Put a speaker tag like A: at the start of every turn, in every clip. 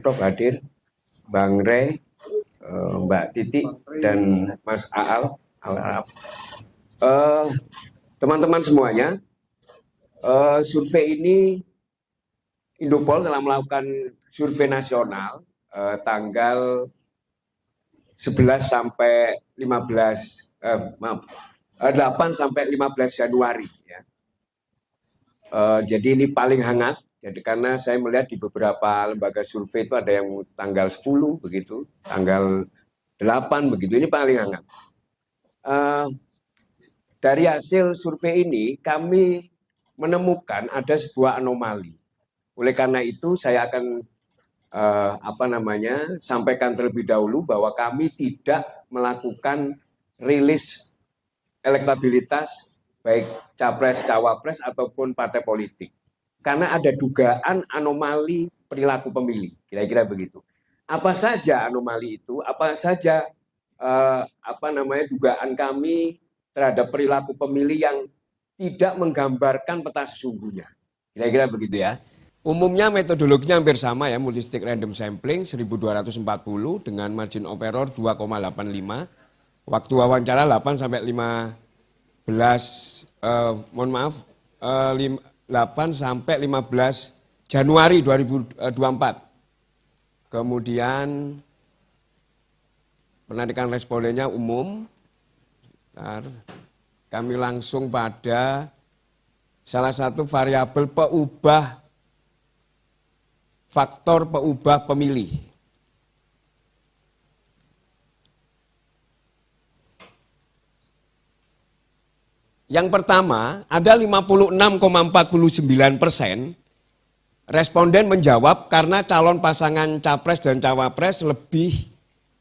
A: Prof hadir, Bang Rey, Mbak Titi, dan Mas Aal. Teman-teman semuanya, survei ini Indopol telah melakukan survei nasional tanggal 11 sampai 15 8 sampai 15 Januari ya. Jadi ini paling hangat. Jadi karena saya melihat di beberapa lembaga survei itu ada yang tanggal 10 begitu, tanggal 8 begitu. Ini paling hangat. Dari hasil survei ini kami menemukan ada sebuah anomali. Oleh karena itu saya akan sampaikan terlebih dahulu bahwa kami tidak melakukan rilis elektabilitas baik capres, cawapres ataupun partai politik. Karena ada dugaan anomali perilaku pemilih, kira-kira begitu. Apa saja anomali itu? Apa saja dugaan kami terhadap perilaku pemilih yang tidak menggambarkan peta sesungguhnya. Kira-kira begitu ya. Umumnya metodologinya hampir sama ya, multistage random sampling 1240 dengan margin of error 2,85. Waktu wawancara 8 sampai 8 sampai 15 Januari 2024. Kemudian penarikan respondennya umum. Kami langsung pada salah satu variabel faktor peubah pemilih. Yang pertama, ada 56,49% responden menjawab karena calon pasangan capres dan cawapres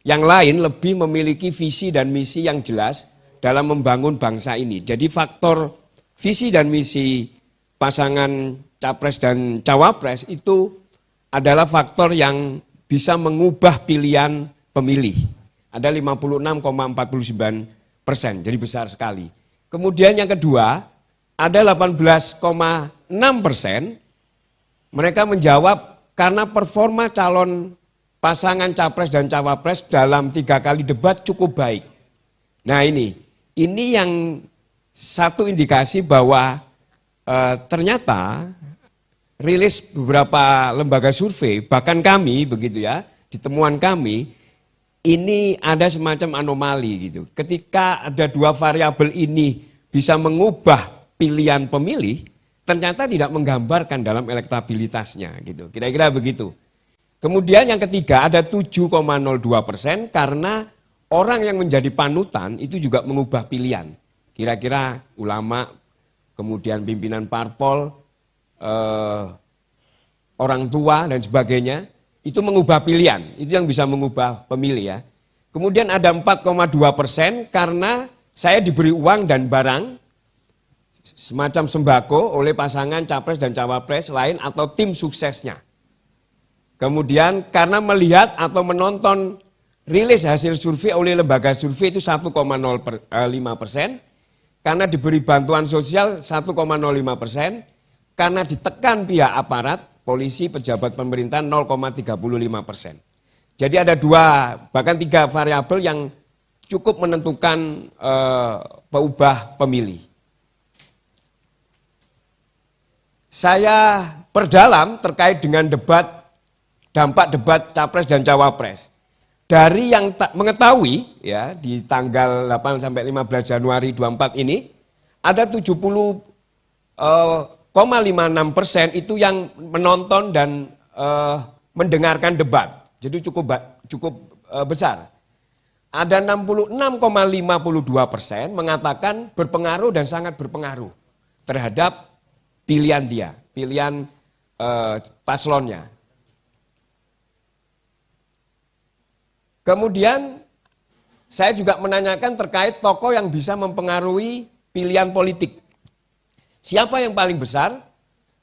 A: yang lain lebih memiliki visi dan misi yang jelas dalam membangun bangsa ini. Jadi faktor visi dan misi pasangan capres dan cawapres itu adalah faktor yang bisa mengubah pilihan pemilih. Ada 56,49%, jadi besar sekali. Kemudian yang kedua, ada 18,6% mereka menjawab karena performa calon pasangan capres dan cawapres dalam 3 kali debat cukup baik. Nah ini yang satu indikasi bahwa ternyata rilis beberapa lembaga survei, bahkan kami begitu ya, di temuan kami, ini ada semacam anomali gitu. Ketika ada 2 variabel ini bisa mengubah pilihan pemilih, ternyata tidak menggambarkan dalam elektabilitasnya gitu. Kira-kira begitu. Kemudian yang ketiga ada 7,02% karena orang yang menjadi panutan itu juga mengubah pilihan. Kira-kira ulama, kemudian pimpinan parpol, orang tua dan sebagainya, itu mengubah pilihan, itu yang bisa mengubah pemilih ya. Kemudian ada 4,2% karena saya diberi uang dan barang, semacam sembako oleh pasangan capres dan cawapres lain atau tim suksesnya. Kemudian karena melihat atau menonton rilis hasil survei oleh lembaga survei itu 1,05%, karena diberi bantuan sosial 1,05%, karena ditekan pihak aparat, polisi, pejabat pemerintah 0,35%. Jadi ada 2, bahkan 3 variabel yang cukup menentukan peubah pemilih. Saya perdalam terkait dengan dampak debat capres dan cawapres. Dari yang mengetahui ya di tanggal 8 sampai 15 Januari 24 ini ada 70,56% itu yang menonton dan mendengarkan debat. Jadi cukup besar. Ada 66,52% mengatakan berpengaruh dan sangat berpengaruh terhadap pilihan dia, pilihan paslonnya. Kemudian saya juga menanyakan terkait tokoh yang bisa mempengaruhi pilihan politik. Siapa yang paling besar?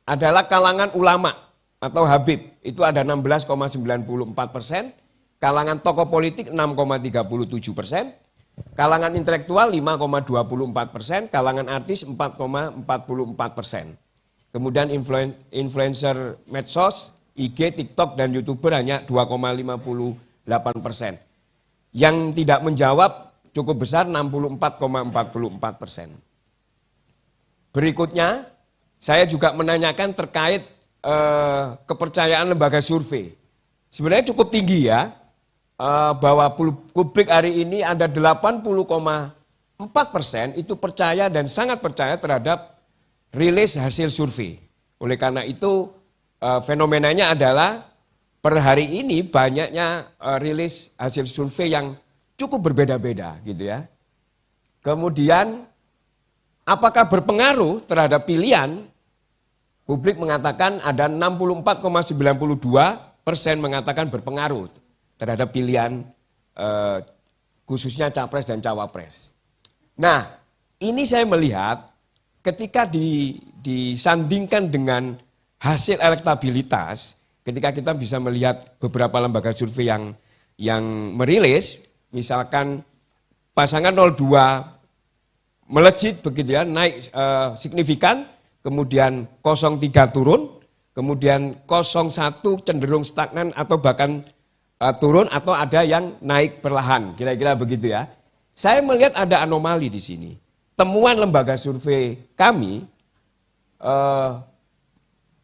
A: Adalah kalangan ulama atau Habib, itu ada 16,94%, kalangan tokoh politik 6,37%, kalangan intelektual 5,24%, kalangan artis 4,44%. Kemudian influencer medsos IG, TikTok, dan YouTuber hanya 2,58%. Yang tidak menjawab cukup besar 64,44%. Berikutnya, saya juga menanyakan terkait kepercayaan lembaga survei. Sebenarnya cukup tinggi ya, bahwa publik hari ini ada 80,4% itu percaya dan sangat percaya terhadap rilis hasil survei. Oleh karena itu fenomenanya adalah per hari ini banyaknya rilis hasil survei yang cukup berbeda-beda gitu ya. Kemudian apakah berpengaruh terhadap pilihan? Publik mengatakan ada 64,92% mengatakan berpengaruh terhadap pilihan khususnya capres dan cawapres. Nah, ini saya melihat ketika disandingkan dengan hasil elektabilitas, ketika kita bisa melihat beberapa lembaga survei yang merilis, misalkan pasangan 02 melejit begitu ya, naik signifikan, kemudian 03 turun, kemudian 01 cenderung stagnan atau bahkan turun atau ada yang naik perlahan, kira-kira begitu ya. Saya melihat ada anomali di sini. Temuan lembaga survei kami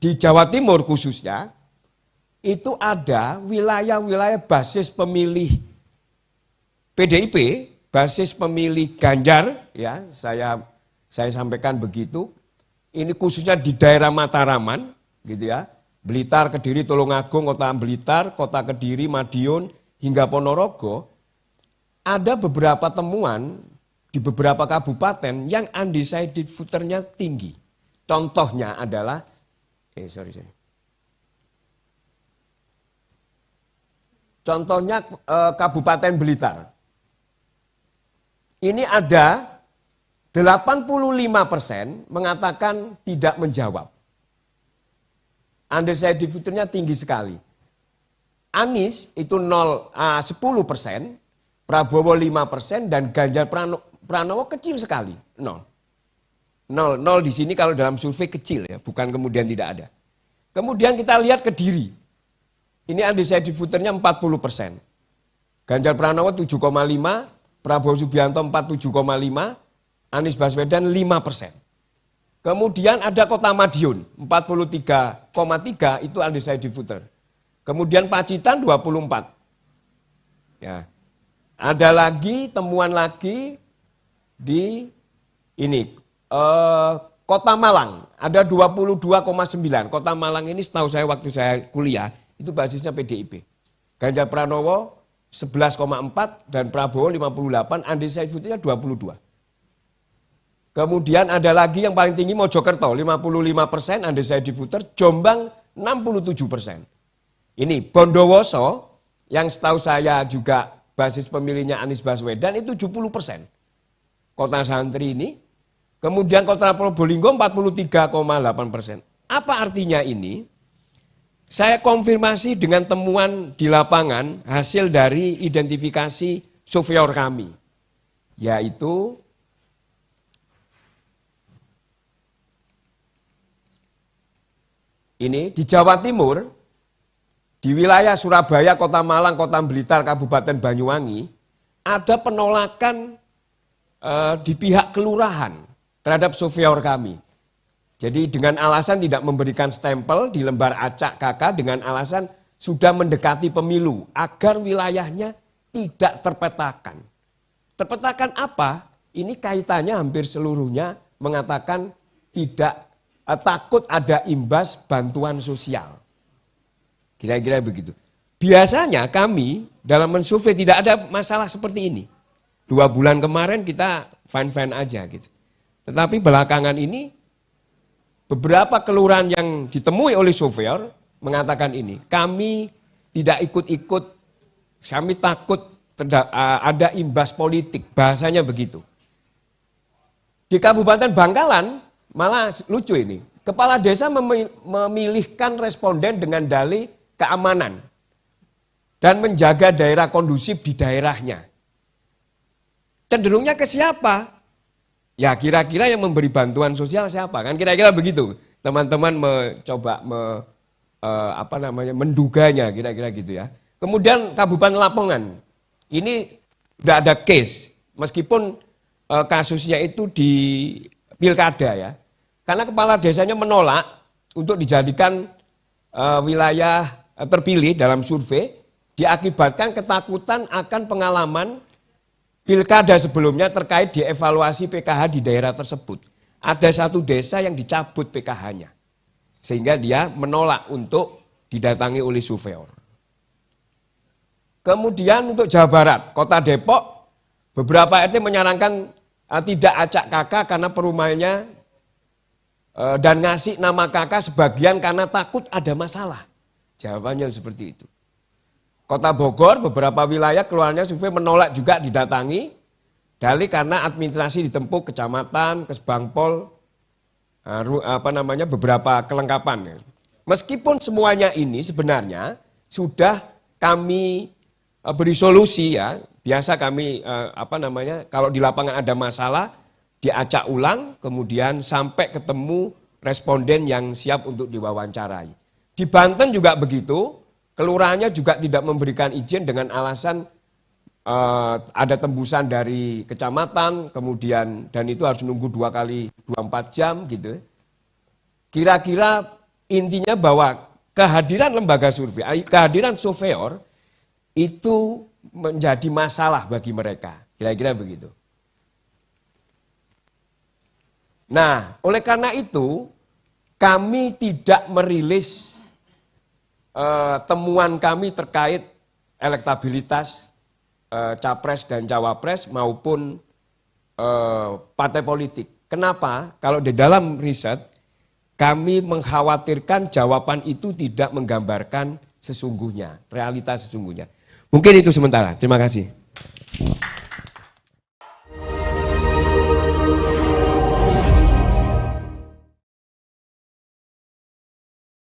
A: di Jawa Timur khususnya, itu ada wilayah-wilayah basis pemilih PDIP, basis pemilih Ganjar, ya saya sampaikan begitu. Ini khususnya di daerah Mataraman, gitu ya, Blitar, Kediri, Tulungagung, Kota Blitar, Kota Kediri, Madiun, hingga Ponorogo. Ada beberapa temuan di beberapa kabupaten yang undecided voternya tinggi. Contohnya adalah, contohnya Kabupaten Blitar. Ini ada 85% mengatakan tidak menjawab. Undecided voternya tinggi sekali. Anies itu 10%, Prabowo 5%, dan Ganjar Pranowo kecil sekali, 0. 0 di sini kalau dalam survei kecil ya, bukan kemudian tidak ada. Kemudian kita lihat Kediri. Ini undecided voternya 40%. Ganjar Pranowo 7,5, Prabowo Subianto 47,5, Anies Baswedan 5%. Kemudian ada Kota Madiun 43,3 itu undecided voter. Kemudian Pacitan 24. Ya. Ada lagi temuan lagi di ini Kota Malang ada 22,9. Kota Malang ini setahu saya waktu saya kuliah itu basisnya PDIP. Ganjar Pranowo 11,4 dan Prabowo 58, undecided voternya 22. Kemudian ada lagi yang paling tinggi Mojokerto 55% undecided voter, Jombang 67%. Ini Bondowoso yang setahu saya juga basis pemilihnya Anies Baswedan itu 70%. Kota santri ini. Kemudian Kota Probolinggo 43,8%. Apa artinya ini? Saya konfirmasi dengan temuan di lapangan hasil dari identifikasi surveyor kami. Yaitu ini di Jawa Timur, di wilayah Surabaya, Kota Malang, Kota Blitar, Kabupaten Banyuwangi, ada penolakan di pihak kelurahan terhadap surveyor kami. Jadi dengan alasan tidak memberikan stempel di lembar acak KK dengan alasan sudah mendekati pemilu agar wilayahnya tidak terpetakan. Terpetakan apa? Ini kaitannya hampir seluruhnya mengatakan tidak takut ada imbas bantuan sosial. Kira-kira begitu. Biasanya kami dalam mensurvei tidak ada masalah seperti ini. 2 bulan kemarin kita fine-fine aja gitu. Tetapi belakangan ini beberapa kelurahan yang ditemui oleh surveyor mengatakan ini. Kami tidak ikut-ikut, kami takut ada imbas politik, bahasanya begitu. Di Kabupaten Bangkalan malah lucu ini. Kepala desa memilihkan responden dengan dalih keamanan dan menjaga daerah kondusif di daerahnya. Cenderungnya ke siapa? Ya kira-kira yang memberi bantuan sosial siapa? Kan kira-kira begitu. Teman-teman mencoba menduganya kira-kira gitu ya. Kemudian Kabupaten Lamongan, ini tidak ada case, meskipun kasusnya itu di pilkada ya. Karena kepala desanya menolak untuk dijadikan wilayah terpilih dalam survei, diakibatkan ketakutan akan pengalaman pilkada sebelumnya terkait dievaluasi PKH di daerah tersebut. Ada satu desa yang dicabut PKH-nya. Sehingga dia menolak untuk didatangi oleh surveyor. Kemudian untuk Jawa Barat, Kota Depok, beberapa RT menyarankan tidak acak kakak karena perumahannya dan ngasih nama kakak sebagian karena takut ada masalah. Jawabannya seperti itu. Kota Bogor, beberapa wilayah keluarnya survei menolak juga didatangi, dalih karena administrasi ditempuh kecamatan, kesbangpol, beberapa kelengkapan. Meskipun semuanya ini sebenarnya sudah kami beri solusi ya. Biasa kami kalau di lapangan ada masalah diacak ulang, kemudian sampai ketemu responden yang siap untuk diwawancarai. Di Banten juga begitu, kelurahannya juga tidak memberikan izin dengan alasan ada tembusan dari kecamatan, kemudian dan itu harus nunggu 2 kali 24 jam gitu. Kira-kira intinya bahwa kehadiran lembaga survei, kehadiran surveyor itu menjadi masalah bagi mereka. Kira-kira begitu. Nah, oleh karena itu kami tidak merilis temuan kami terkait elektabilitas capres dan cawapres maupun partai politik. Kenapa? Kalau di dalam riset kami mengkhawatirkan jawaban itu tidak menggambarkan sesungguhnya, realitas sesungguhnya. Mungkin itu sementara. Terima kasih.